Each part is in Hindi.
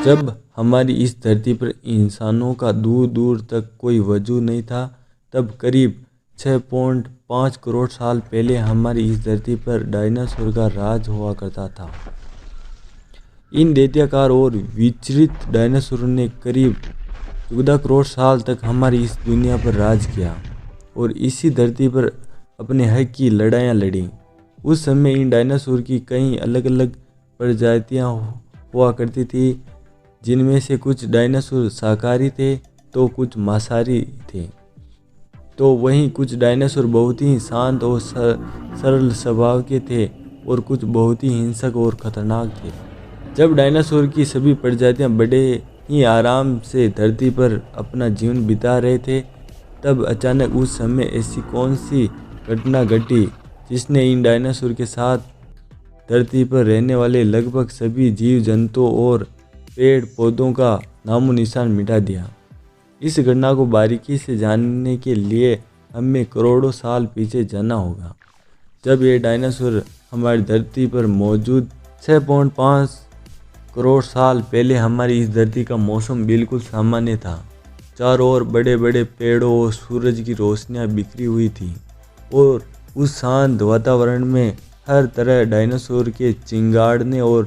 जब हमारी इस धरती पर इंसानों का दूर दूर तक कोई वजूद नहीं था, तब करीब 6.5 करोड़ साल पहले हमारी इस धरती पर डायनासोर का राज हुआ करता था। इन दैत्याकार और विचलित डायनासोर ने करीब 14 करोड़ साल तक हमारी इस दुनिया पर राज किया और इसी धरती पर अपने हक की लड़ाइयाँ लड़ी। उस समय इन डायनासोर की कई अलग अलग प्रजातियाँ हुआ करती थी, जिनमें से कुछ डायनासोर शाकाहारी थे तो कुछ मांसाहारी थे। तो वहीं कुछ डायनासोर बहुत ही शांत और सरल स्वभाव के थे और कुछ बहुत ही हिंसक और खतरनाक थे। जब डायनासोर की सभी प्रजातियां बड़े ही आराम से धरती पर अपना जीवन बिता रहे थे, तब अचानक उस समय ऐसी कौन सी घटना घटी जिसने इन डायनासोर के साथ धरती पर रहने वाले लगभग सभी जीव जंतुओं और पेड़ पौधों का नामो निशान मिटा दिया। इस घटना को बारीकी से जानने के लिए हमें करोड़ों साल पीछे जाना होगा, जब ये डायनासोर हमारी धरती पर मौजूद 6.5 करोड़ साल पहले हमारी इस धरती का मौसम बिल्कुल सामान्य था। चारों ओर बड़े बड़े पेड़ों और सूरज की रोशनियां बिखरी हुई थी और उस शांत वातावरण में हर तरह डायनासोर के चिंगाड़ने और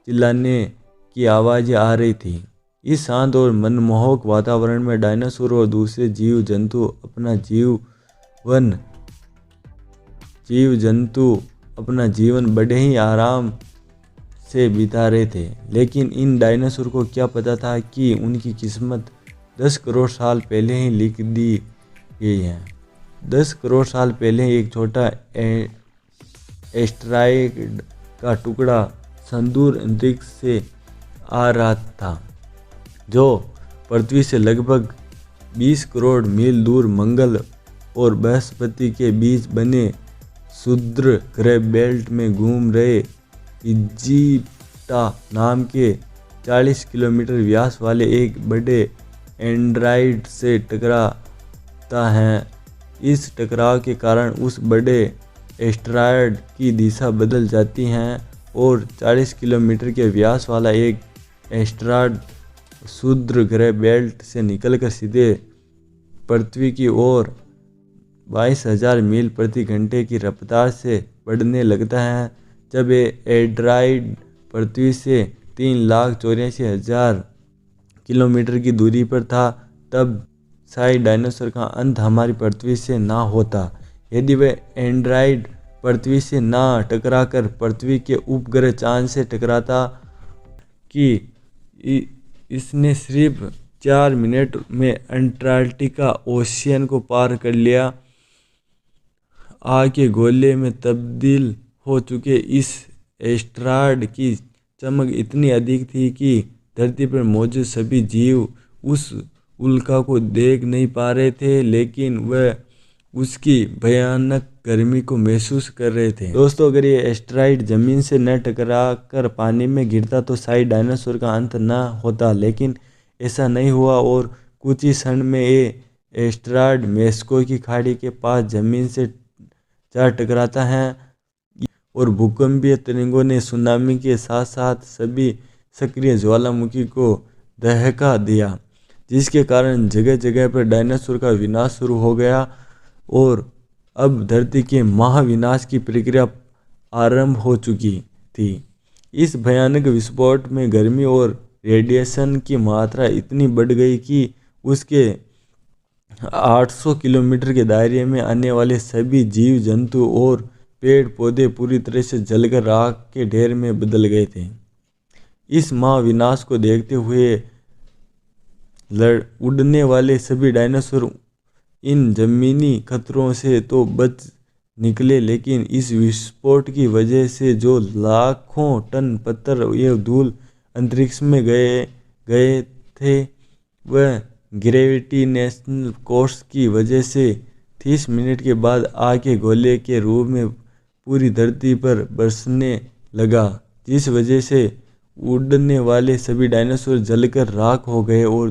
चिल्लाने की आवाज़ें आ रही थी। इस शांत और मनमोहक वातावरण में डायनासोर और दूसरे जीव जंतु अपना जीवन बड़े ही आराम से बिता रहे थे। लेकिन इन डायनासोर को क्या पता था कि उनकी किस्मत 10 करोड़ साल पहले ही लिख दी गई है। 10 करोड़ साल पहले एक छोटा एस्टेरॉयड का टुकड़ा सुदूर अंतरिक्ष से आ रहा था, जो पृथ्वी से लगभग 20 करोड़ मील दूर मंगल और बृहस्पति के बीच बने क्षुद्र ग्रह बेल्ट में घूम रहे इजिप्टा नाम के 40 किलोमीटर व्यास वाले एक बड़े एंड्रॉयड से टकराता है। इस टकराव के कारण उस बड़े एस्टेरॉयड की दिशा बदल जाती है और 40 किलोमीटर के व्यास वाला एक एस्टेरॉयड क्षुद्र ग्रह बेल्ट से निकलकर सीधे पृथ्वी की ओर 22,000 मील प्रति घंटे की रफ्तार से बढ़ने लगता है। जब ये एस्टेरॉयड पृथ्वी से 3,84,000 किलोमीटर की दूरी पर था, तब शायद डायनासोर का अंत हमारी पृथ्वी से ना होता यदि वह एंड्रॉयड पृथ्वी से ना टकराकर पृथ्वी के उपग्रह चांद से टकराता। कि इसने सिर्फ 4 मिनट में अंटार्कटिका ओशियन को पार कर लिया। आग के गोले में तब्दील हो चुके इस एस्टेरॉयड की चमक इतनी अधिक थी कि धरती पर मौजूद सभी जीव उस उल्का को देख नहीं पा रहे थे, लेकिन वह उसकी भयानक गर्मी को महसूस कर रहे थे। दोस्तों, अगर ये एस्टेरॉयड जमीन से न टकरा कर पानी में गिरता तो शायद डायनासोर का अंत न होता, लेकिन ऐसा नहीं हुआ और कुछ ही क्षण में ये एस्टेरॉयड मेक्सिको की खाड़ी के पास जमीन से जा टकराता है और भूकंपीय तरंगों ने सुनामी के साथ साथ सभी सक्रिय ज्वालामुखी को दहका दिया, जिसके कारण जगह जगह पर डायनासोर का विनाश शुरू हो गया और अब धरती के महाविनाश की प्रक्रिया आरंभ हो चुकी थी। इस भयानक विस्फोट में गर्मी और रेडिएशन की मात्रा इतनी बढ़ गई कि उसके 800 किलोमीटर के दायरे में आने वाले सभी जीव जंतु और पेड़ पौधे पूरी तरह से जलकर राख के ढेर में बदल गए थे। इस महाविनाश को देखते हुए उड़ने वाले सभी डायनासोर इन जमीनी खतरों से तो बच निकले, लेकिन इस विस्फोट की वजह से जो लाखों टन पत्थर या धूल अंतरिक्ष में गए थे, वह ग्रेविटेशनल फोर्स की वजह से 30 मिनट के बाद आग के गोले के रूप में पूरी धरती पर बरसने लगा, जिस वजह से उड़ने वाले सभी डायनासोर जलकर राख हो गए और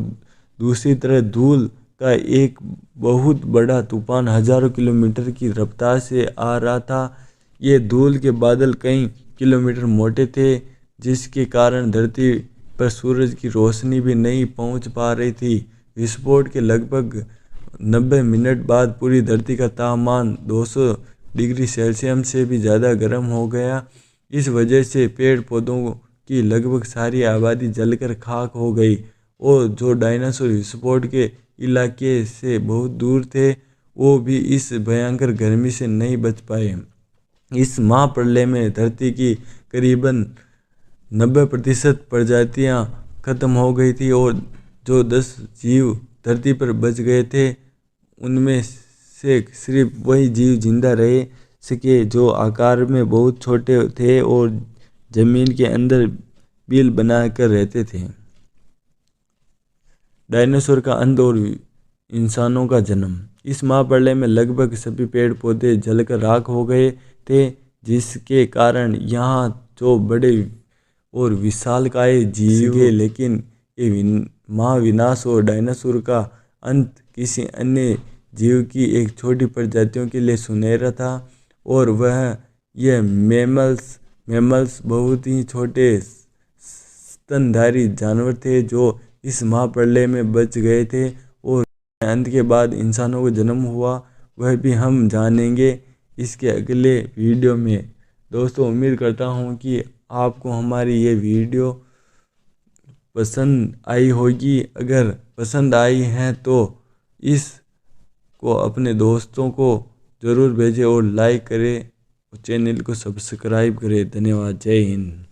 दूसरी तरफ धूल का एक बहुत बड़ा तूफान हजारों किलोमीटर की रफ्तार से आ रहा था। ये धूल के बादल कई किलोमीटर मोटे थे, जिसके कारण धरती पर सूरज की रोशनी भी नहीं पहुंच पा रही थी। विस्फोट के लगभग 90 मिनट बाद पूरी धरती का तापमान 200 डिग्री सेल्सियस से भी ज़्यादा गर्म हो गया। इस वजह से पेड़ पौधों की लगभग सारी आबादी जलकर खाक हो गई और जो डायनासोर विस्फोट के इलाके से बहुत दूर थे वो भी इस भयंकर गर्मी से नहीं बच पाए। इस महाप्रलय में धरती की करीबन 90% प्रजातियां खत्म हो गई थी और जो 10 जीव धरती पर बच गए थे उनमें से सिर्फ वही जीव जिंदा रह सके जो आकार में बहुत छोटे थे और जमीन के अंदर बिल बनाकर रहते थे। डायनासोर का अंत और इंसानों का जन्म। इस महाप्रलय में लगभग सभी पेड़ पौधे जलकर राख हो गए थे, जिसके कारण यहाँ जो बड़े और विशालकाय जीव थे, लेकिन ये महाविनाश और डायनासोर का अंत किसी अन्य जीव की एक छोटी प्रजातियों के लिए सुनहरा था और वह यह मैमल्स बहुत ही छोटे स्तनधारी जानवर थे जो इस महाप्रलय में बच गए थे और अंत के बाद इंसानों को जन्म हुआ, वह भी हम जानेंगे इसके अगले वीडियो में। दोस्तों उम्मीद करता हूँ कि आपको हमारी ये वीडियो पसंद आई होगी। अगर पसंद आई है तो इस को अपने दोस्तों को ज़रूर भेजें और लाइक करें और चैनल को सब्सक्राइब करें। धन्यवाद। जय हिंद।